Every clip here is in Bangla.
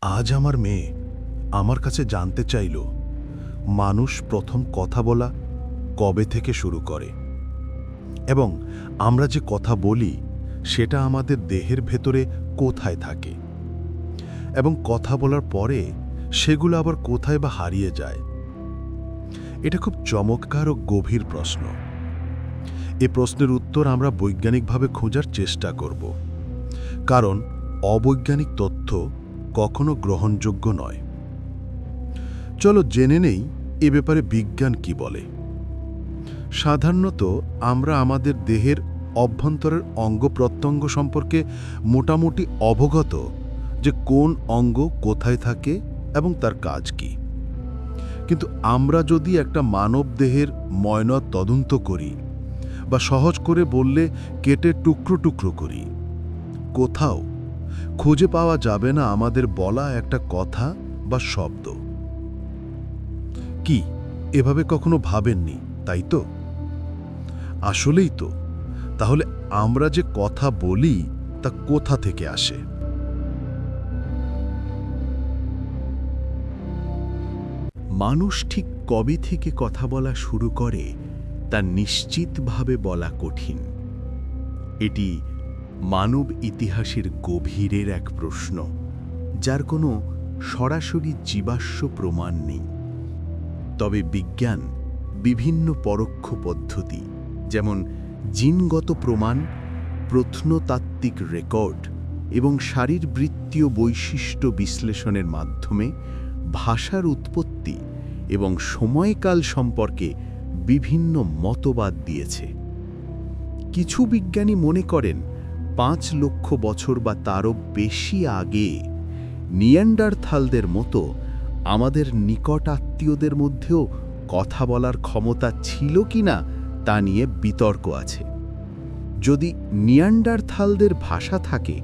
আজ আমার মেয়ে আমার কাছে জানতে চাইল মানুষ প্রথম কথা বলা কবে থেকে শুরু করে এবং আমরা যে কথা বলি সেটা আমাদের দেহের ভেতরে কোথায় থাকে এবং কথা বলার পরে সেগুলো আবার কোথায় বা হারিয়ে যায়। এটা খুব চমৎকার ও গভীর প্রশ্ন। এ প্রশ্নের উত্তর আমরা বৈজ্ঞানিকভাবে খোঁজার চেষ্টা করব, কারণ অবৈজ্ঞানিক তথ্য কখনো গ্রহণযোগ্য নয়। চলো জেনে নেই এ ব্যাপারে বিজ্ঞান কি বলে। সাধারণত আমরা আমাদের দেহের অভ্যন্তরের অঙ্গ প্রত্যঙ্গ সম্পর্কে মোটামুটি অবগত, যে কোন অঙ্গ কোথায় থাকে এবং তার কাজ কি। কিন্তু আমরা যদি একটা মানব দেহের ময়না তদন্ত করি, বা সহজ করে বললে কেটে টুকরো টুকরো করি, কোথাও খুঁজে পাওয়া যাবে না আমাদের বলা একটা কথা বা শব্দ। কি এভাবে কখনো ভাবেননি, তাই তো? আসলেই তো। তাহলে আমরা যে কথা বলি তা কোথা থেকে আসে? মানুষ ঠিক কবে থেকে কথা বলা শুরু করে তা নিশ্চিতভাবে বলা কঠিন। এটি মানব ইতিহাসের গভীরের এক প্রশ্ন, যার কোনো সরাসরি জীবাশ্ম প্রমাণ নেই। তবে বিজ্ঞান বিভিন্ন পরোক্ষ পদ্ধতি, যেমন জিনগত প্রমাণ, প্রত্নতাত্ত্বিক রেকর্ড এবং শারীরবৃত্তীয় বৈশিষ্ট্য বিশ্লেষণের মাধ্যমে ভাষার উৎপত্তি এবং সময়কাল সম্পর্কে বিভিন্ন মতবাদ দিয়েছে। কিছু বিজ্ঞানী মনে করেন 5 লক্ষ বছর বা তারও বেশি আগে নিয়ান্ডারথালদের মতো আমাদের নিকট আত্মীয়দের মধ্যেও কথা বলার ক্ষমতা ছিল কিনা তা নিয়ে বিতর্ক আছে। যদি নিয়ান্ডারথালদের ভাষা থাকে,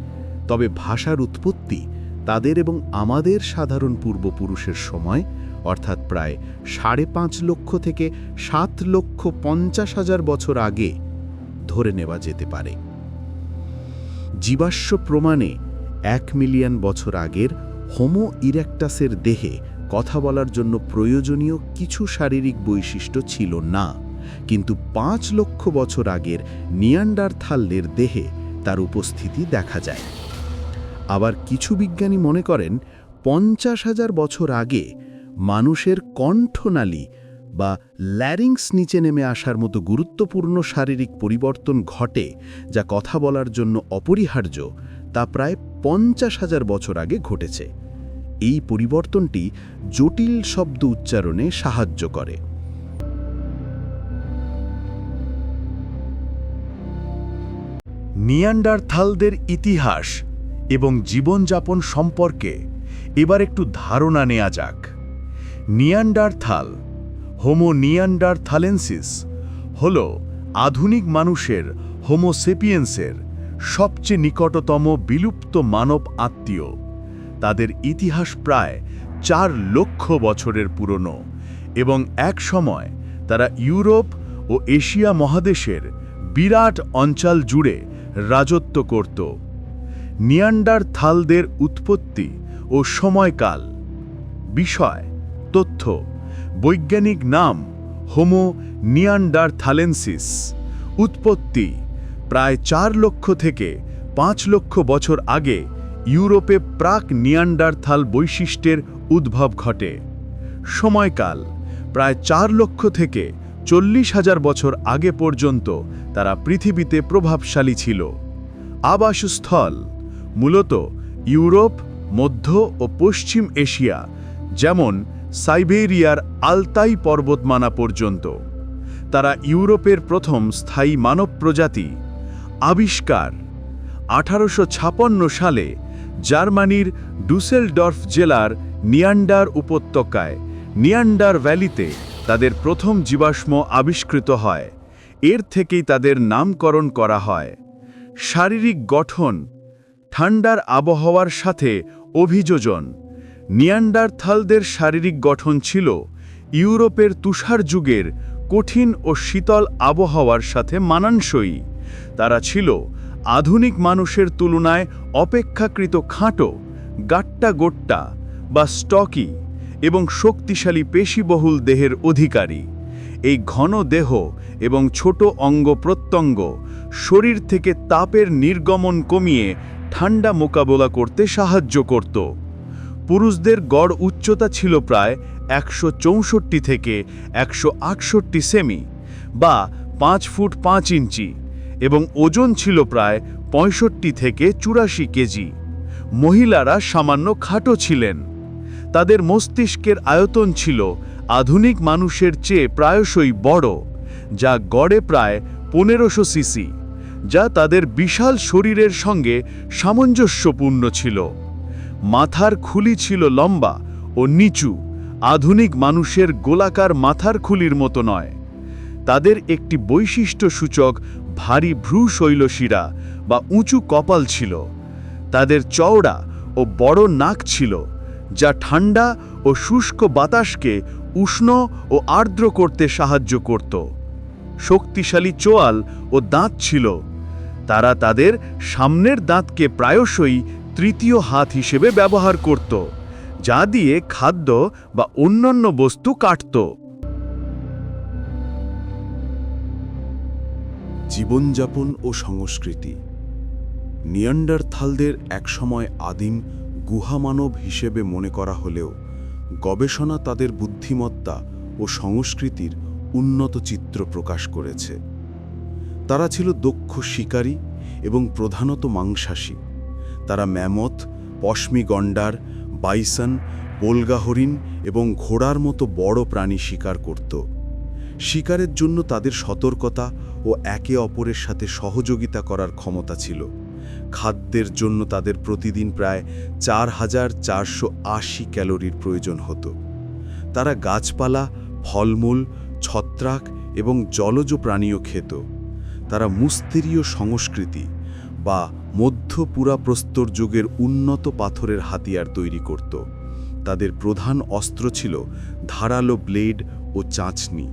তবে ভাষার উৎপত্তি তাদের এবং আমাদের সাধারণ পূর্বপুরুষের সময়, অর্থাৎ প্রায় 5.5 লক্ষ থেকে 7,50,000 বছর আগে ধরে নেওয়া যেতে পারে। জীবাশ্ম প্রমাণে 1 মিলিয়ন বছর আগের হোমো ইরেক্টাসের দেহে কথা বলার জন্য প্রয়োজনীয় কিছু শারীরিক বৈশিষ্ট্য ছিল না, কিন্তু 5 লক্ষ বছর আগের নিয়ান্ডারথালদের দেহে তার উপস্থিতি দেখা যায়। আবার কিছু বিজ্ঞানী মনে করেন 50,000 বছর আগে মানুষের কণ্ঠনালী বা ল্যারিংস নিচে নেমে আসার মতো গুরুত্বপূর্ণ শারীরিক পরিবর্তন ঘটে, যা কথা বলার জন্য অপরিহার্য। তা প্রায় 50,000 বছর আগে ঘটেছে। এই পরিবর্তনটি জটিল শব্দ উচ্চারণে সাহায্য করে। নিয়ান্ডারথালদের ইতিহাস এবং জীবনযাপন সম্পর্কে এবার একটু ধারণা নেওয়া যাক। নিয়ান্ডারথাল, হোমো নিয়ান্ডারথালেন্সিস, হল আধুনিক মানুষের হোমো সেপিয়েন্সের সবচেয়ে নিকটতম বিলুপ্ত মানব আত্মীয়। তাদের ইতিহাস প্রায় 4 লক্ষ বছরের পুরনো এবং এক সময় তারা ইউরোপ ও এশিয়া মহাদেশের বিরাট অঞ্চল জুড়ে রাজত্ব করত। নিয়ান্ডারথালদের উৎপত্তি ও সময়কাল। বিষয়, তথ্য, বৈজ্ঞানিক নাম হোমো নিয়ান্ডারথালেন্সিস। উৎপত্তি প্রায় 4 লক্ষ থেকে 5 লক্ষ বছর আগে ইউরোপে প্রাক নিয়ান্ডারথাল বৈশিষ্ট্যের উদ্ভব ঘটে। সময়কাল প্রায় 4 লক্ষ থেকে 40,000 বছর আগে পর্যন্ত তারা পৃথিবীতে প্রভাবশালী ছিল। আবাসস্থল মূলত ইউরোপ, মধ্য ও পশ্চিম এশিয়া, যেমন সাইবেরিয়ার আলতাই পর্বতমালা পর্যন্ত। তারা ইউরোপের প্রথম স্থায়ী মানব প্রজাতি। আবিষ্কার 1856 সালে জার্মানির ডুসেলডর্ফ জেলার নিয়ান্ডার উপত্যকায় নিয়ান্ডার ভ্যালিতে তাদের প্রথম জীবাশ্ম আবিষ্কৃত হয়। এর থেকেই তাদের নামকরণ করা হয়। শারীরিক গঠন, ঠান্ডার আবহাওয়ার সাথে অভিযোজন। নিয়ান্ডারথালদের শারীরিক গঠন ছিল ইউরোপের তুষার যুগের কঠিন ও শীতল আবহাওয়ার সাথে মানানসই। তারা ছিল আধুনিক মানুষের তুলনায় অপেক্ষাকৃত খাটো, গাট্টা গোট্টা বা স্টকি এবং শক্তিশালী পেশিবহুল দেহের অধিকারী। এই ঘন দেহ এবং ছোট অঙ্গ প্রত্যঙ্গ শরীর থেকে তাপের নির্গমন কমিয়ে ঠান্ডা মোকাবেলা করতে সাহায্য করত। পুরুষদের গড় উচ্চতা ছিল প্রায় 164 থেকে 168 সেমি বা 5 ফুট 5 ইঞ্চি এবং ওজন ছিল প্রায় 65 থেকে 84 কেজি। মহিলারা সামান্য খাটো ছিলেন। তাদের মস্তিষ্কের আয়তন ছিল আধুনিক মানুষের চেয়ে প্রায়শই বড়, যা গড়ে প্রায় 1500 সিসি, যা তাদের বিশাল শরীরের সঙ্গে সামঞ্জস্যপূর্ণ ছিল। মাথার খুলি ছিল লম্বা ও নিচু, আধুনিক মানুষের গোলাকার মাথার খুলির মতো নয়। তাদের একটি বৈশিষ্ট্যসূচক ভারী ভ্রু শৈলশিরা বা উঁচু কপাল ছিল। তাদের চওড়া ও বড় নাক ছিল, যা ঠান্ডা ও শুষ্ক বাতাসকে উষ্ণ ও আর্দ্র করতে সাহায্য করত। শক্তিশালী চোয়াল ও দাঁত ছিল। তারা তাদের সামনের দাঁতকে প্রায়শই তৃতীয় হাত হিসেবে ব্যবহার করত, যা দিয়ে খাদ্য বা অন্যান্য বস্তু কাটত। জীবনযাপন ও সংস্কৃতি। নিয়ান্ডারথালদের একসময় আদিম গুহামানব হিসেবে মনে করা হলেও গবেষণা তাদের বুদ্ধিমত্তা ও সংস্কৃতির উন্নত চিত্র প্রকাশ করেছে। তারা ছিল দক্ষ শিকারী এবং প্রধানত মাংসাশী। তারা ম্যামথ, পশমি গন্ডার, বাইসন, বোলগা হরিণ এবং ঘোড়ার মতো বড় প্রাণী শিকার করত। শিকারের জন্য তাদের সতর্কতা ও একে অপরের সাথে সহযোগিতা করার ক্ষমতা ছিল। খাদ্যের জন্য তাদের প্রতিদিন প্রায় 4480 ক্যালোরির প্রয়োজন হতো। তারা গাছপালা, ফলমূল, ছত্রাক এবং জলজ প্রাণীও খেত। তারা মুস্তেরীয় সংস্কৃতি বা মধ্য পুরাপ্রস্তর যুগের উন্নত পাথরের হাতিয়ার তৈরি করত। তাদের প্রধান অস্ত্র ছিল ধারালো ব্লেড ও চাঁচনি।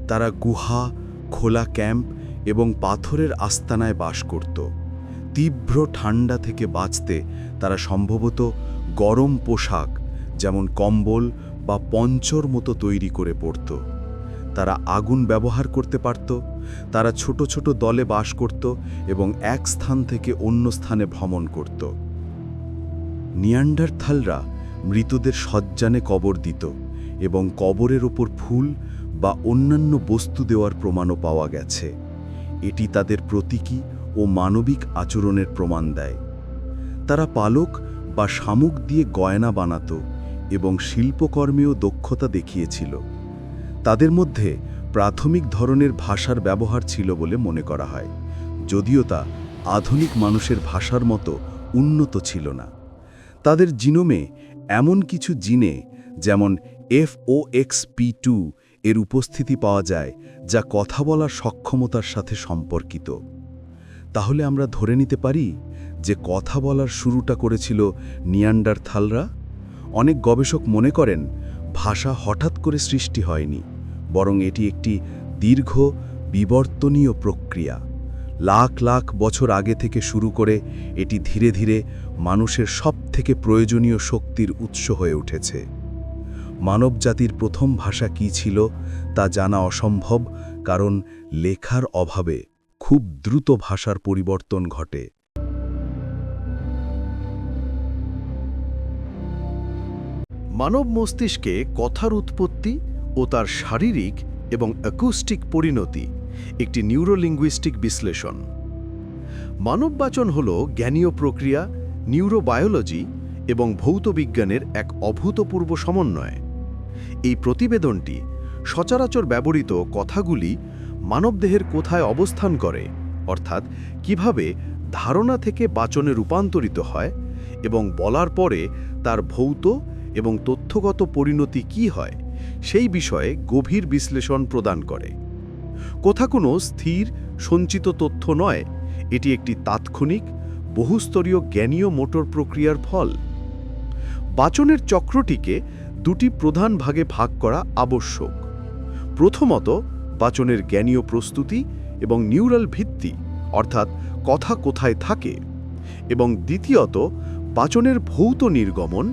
তারা গুহা, খোলা ক্যাম্প এবং পাথরের আস্তানায় বাস করত। তীব্র ঠান্ডা থেকে বাঁচতে তারা সম্ভবত গরম পোশাক যেমন কম্বল বা পঞ্চর মতো তৈরি করে পরত। তারা আগুন ব্যবহার করতে পারত। তারা ছোট ছোট দলে বাস করত এবং এক স্থান থেকে অন্য স্থানে ভ্রমণ করত। নিয়ান্ডারথালরা মৃতদের সজ্জানে কবর দিত এবং কবরের ওপর ফুল বা অন্যান্য বস্তু দেওয়ার প্রমাণও পাওয়া গেছে। এটি তাদের প্রতীকী ও মানবিক আচরণের প্রমাণ দেয়। তারা পালক বা শামুক দিয়ে গয়না বানাত এবং শিল্পকর্মেও দক্ষতা দেখিয়েছিল। তাদের মধ্যে প্রাথমিক ধরনের ভাষার ব্যবহার ছিল বলে মনে করা হয়, যদিও তা আধুনিক মানুষের ভাষার মতো উন্নত ছিল না। তাদের জিনোমে এমন কিছু জিনে যেমন FOXP2 এর উপস্থিতি পাওয়া যায়, যা কথা বলার সক্ষমতার সাথে সম্পর্কিত। তাহলে আমরা ধরে নিতে পারি যে কথা বলার শুরুটা করেছিল নিয়ান্ডারথালরা। অনেক গবেষক মনে করেন ভাষা হঠাৎ করে সৃষ্টি হয়নি, বরং এটি একটি দীর্ঘ বিবর্তনীয় প্রক্রিয়া। লাখ লাখ বছর আগে থেকে শুরু করে এটি ধীরে ধীরে মানুষের সবথেকে প্রয়োজনীয় শক্তির উৎস হয়ে উঠেছে। মানবজাতির প্রথম ভাষা কী ছিল তা জানা অসম্ভব, কারণ লেখার অভাবে খুব দ্রুত ভাষার পরিবর্তন ঘটে। মানব মস্তিষ্কে কথার উৎপত্তি ও তার শারীরিক এবং অ্যাকুস্টিক পরিণতি একটি নিউরোলিঙ্গুইস্টিক বিশ্লেষণ। মানববাচন হল জ্ঞানীয় প্রক্রিয়া, নিউরোবায়োলজি এবং ভৌতবিজ্ঞানের এক অভূতপূর্ব সমন্বয়। এই প্রতিবেদনটি সচরাচর ব্যবহৃত কথাগুলি মানবদেহের কোথায় অবস্থান করে, অর্থাৎ কিভাবে ধারণা থেকে বাচনে রূপান্তরিত হয় এবং বলার পরে তার ভৌত এবং তথ্যগত পরিণতি কী হয়, সেই বিষয়ে গভীর বিশ্লেষণ প্রদান করে। কথা কোনো স্থির সঞ্চিত তথ্য নয়, এটি একটি তাৎক্ষণিক বহুস্তরীয় জ্ঞানীয় মোটর প্রক্রিয়ার ফল। বাচনের চক্রটিকে দুটি প্রধান ভাগে ভাগ করা আবশ্যক। প্রথমত, বাচনের জ্ঞানীয় প্রস্তুতি এবং নিউরাল ভিত্তি, অর্থাৎ কথা কোথায় থাকে, এবং দ্বিতীয়ত বাচনের ভৌত নির্গমন,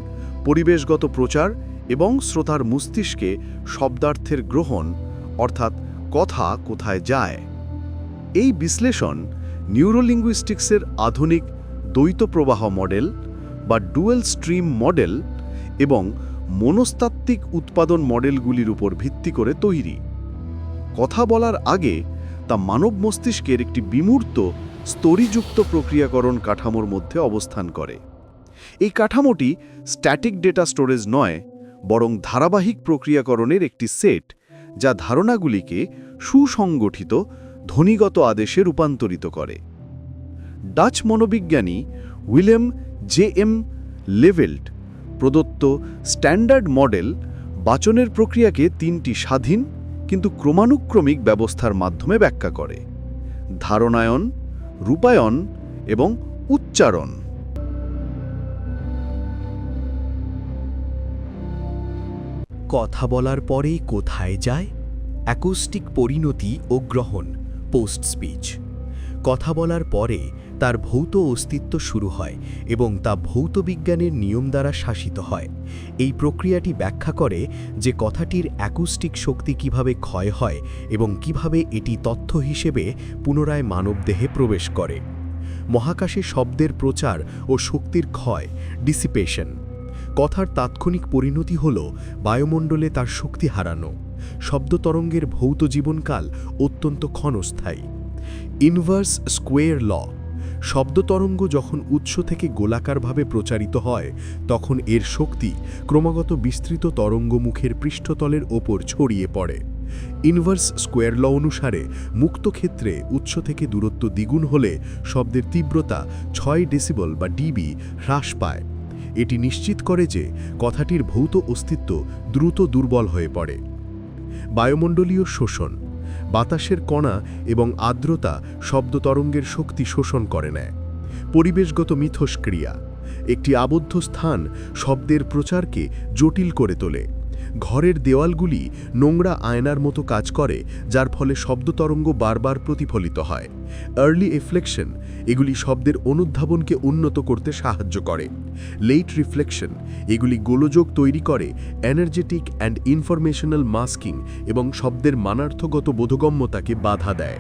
পরিবেশগত প্রচার এবং শ্রোতার মস্তিষ্কে শব্দার্থের গ্রহণ, অর্থাৎ কথা কোথায় যায়। এই বিশ্লেষণ নিউরোলিঙ্গুইস্টিক্সের আধুনিক দ্বৈত প্রবাহ মডেল বা ডুয়েল স্ট্রিম মডেল এবং মনস্তাত্ত্বিক উৎপাদন মডেলগুলির উপর ভিত্তি করে তৈরি। কথা বলার আগে তা মানব মস্তিষ্কের একটি বিমূর্ত স্তরীযুক্ত প্রক্রিয়াকরণ কাঠামোর মধ্যে অবস্থান করে। এই কাঠামোটি স্ট্যাটিক ডেটা স্টোরেজ নয়, বরং ধারাবাহিক প্রক্রিয়াকরণের একটি সেট, যা ধারণাগুলিকে সুসংগঠিত ধ্বনিগত আদেশে রূপান্তরিত করে। ডাচ মনোবিজ্ঞানী উইলেম জে.এম. লেভেল্ট প্রদত্ত স্ট্যান্ডার্ড মডেল বাচনের প্রক্রিয়াকে 3টি স্বাধীন কিন্তু ক্রমানুক্রমিক ব্যবস্থার মাধ্যমে ব্যাখ্যা করে: ধারণায়ন, রূপায়ণ এবং উচ্চারণ। কথা বলার পরেই কোথায় যায়? অ্যাকুস্টিক পরিণতি ও গ্রহণ, পোস্ট স্পিচ। কথা বলার পরে তার ভৌত অস্তিত্ব শুরু হয় এবং তা ভৌত বিজ্ঞানের নিয়ম দ্বারা শাসিত হয়। এই প্রক্রিয়াটি ব্যাখ্যা করে যে কথাটির অ্যাকুস্টিক শক্তি কিভাবে ক্ষয় হয় এবং কিভাবে এটি তথ্য হিসেবে পুনরায় মানবদেহে প্রবেশ করে। মহাকাশে শব্দের প্রচার ও শক্তির ক্ষয়, ডিসিপেশন। কথার তাৎক্ষণিক পরিণতি হল বায়ুমণ্ডলে তার শক্তি হারানো। শব্দ তরঙ্গের ভৌত জীবনকাল অত্যন্ত ক্ষণস্থায়ী। ইনভার্স স্কোয়ার ল। শব্দ তরঙ্গ যখন উৎস থেকে গোলাকারভাবে প্রচারিত হয়, তখন এর শক্তি ক্রমাগত বিস্তৃত তরঙ্গমুখের পৃষ্ঠতলের ওপর ছড়িয়ে পড়ে। ইনভার্স স্কোয়ার ল অনুসারে মুক্ত ক্ষেত্রে উৎস থেকে দূরত্ব দ্বিগুণ হলে শব্দের তীব্রতা 6 ডেসিবল বা ডিবি হ্রাস পায়। এটি নিশ্চিত করে যে কথাটির ভৌত অস্তিত্ব দ্রুত দুর্বল হয়ে পড়ে। বায়ুমণ্ডলীয় শোষণ। বাতাসের কণা এবং আর্দ্রতা শব্দ তরঙ্গের শক্তি শোষণ করে নেয়। পরিবেশগত মিথস্ক্রিয়া। একটি আবদ্ধ স্থান শব্দের প্রচারকে জটিল করে তোলে। ঘরের দেওয়ালগুলি নোংরা আয়নার মতো কাজ করে, যার ফলে শব্দ তরঙ্গ বারবার প্রতিফলিত হয়। Early reflection. এগুলি শব্দের অনুধাবনকে উন্নত করতে সাহায্য করে। Late reflection. এগুলি গোলযোগ তৈরি করে, এনার্জেটিক অ্যান্ড ইনফরমেশনাল মাস্কিং এবং শব্দের মানার্থগত বোধগম্যতাকে বাধা দেয়।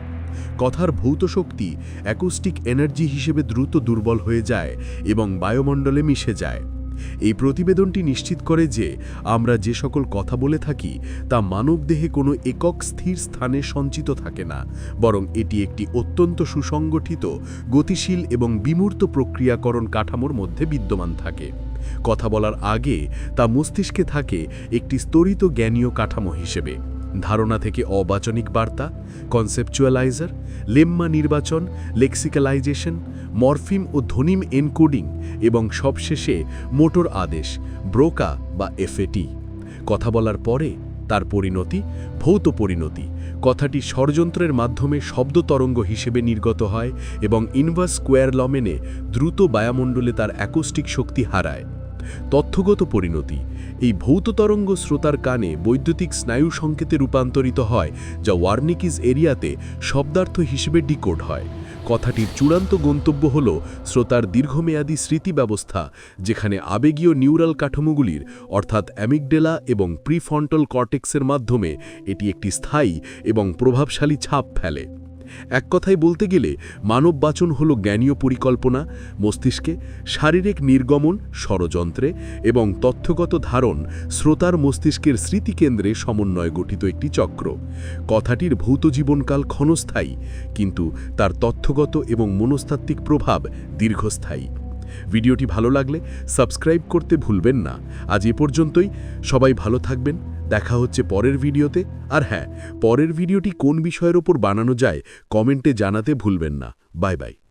কথার ভৌত শক্তি অ্যাকুস্টিক এনার্জি হিসেবে দ্রুত দুর্বল হয়ে যায় এবং বায়ুমণ্ডলে মিশে যায়। এই প্রতিবেদনটি নিশ্চিত করে যে আমরা যে সকল কথা বলে থাকি তা মানবদেহে কোনো একক স্থির স্থানে সঞ্চিত থাকে না, বরং এটি একটি অত্যন্ত সুসংগঠিত, গতিশীল এবং বিমূর্ত প্রক্রিয়াকরণ কাঠামোর মধ্যে বিদ্যমান থাকে। কথা বলার আগে তা মস্তিষ্কে থাকে একটি স্তরিত জ্ঞানীয় কাঠামো হিসেবে। ধারণা থেকে অবাচনিক বার্তা, কনসেপচুয়ালাইজার, লেম্মা নির্বাচন, লেক্সিক্যালাইজেশন, মরফিম ও ধ্বনিম এনকোডিং এবং সবশেষে মোটর আদেশ, ব্রোকা বা এফএটি। কথা বলার পরে তার পরিণতি, ভৌত পরিণতি। কথাটি ষড়যন্ত্রের মাধ্যমে শব্দ তরঙ্গ হিসেবে নির্গত হয় এবং ইনভার্স স্কোয়ার ল মেনে দ্রুত বায়ুমণ্ডলে তার অ্যাকুস্টিক শক্তি হারায়। তথ্যগত পরিণতি। এই ভৌত তরঙ্গ শ্রোতার কানে বৈদ্যুতিক স্নায়ু সংকেতে রূপান্তরিত হয়, যা ওয়ার্নিকিজ এরিয়াতে শব্দার্থ হিসেবে ডিকোড হয়। কথাটির চূড়ান্ত গন্তব্য হল শ্রোতার দীর্ঘমেয়াদী স্মৃতি ব্যবস্থা, যেখানে আবেগীয় নিউরাল কাঠামোগুলির অর্থাৎ অ্যামিগডেলা এবং প্রিফ্রন্টাল কর্টেক্সের মাধ্যমে এটি একটি স্থায়ী এবং প্রভাবশালী ছাপ ফেলে। এক কথায় বলতে গেলে মানব বাচন হল জ্ঞানীয় পরিকল্পনা, মস্তিষ্কে শারীরিক নির্গমন ষড়যন্ত্রে এবং তথ্যগত ধারণ শ্রোতার মস্তিষ্কের স্মৃতিকেন্দ্রে সমন্বয় গঠিত একটি চক্র। কথাটির ভৌত জীবনকাল ক্ষণস্থায়ী, কিন্তু তার তথ্যগত এবং মনস্তাত্ত্বিক প্রভাব দীর্ঘস্থায়ী। ভিডিওটি ভালো লাগলে সাবস্ক্রাইব করতে ভুলবেন না। আজ এ পর্যন্তই। সবাই ভালো থাকবেন। দেখা হচ্ছে পরের ভিডিওতে। আর হ্যাঁ, পরের ভিডিওটি কোন বিষয়ের ওপর বানানো যায় কমেন্টে জানাতে ভুলবেন না। Bye bye.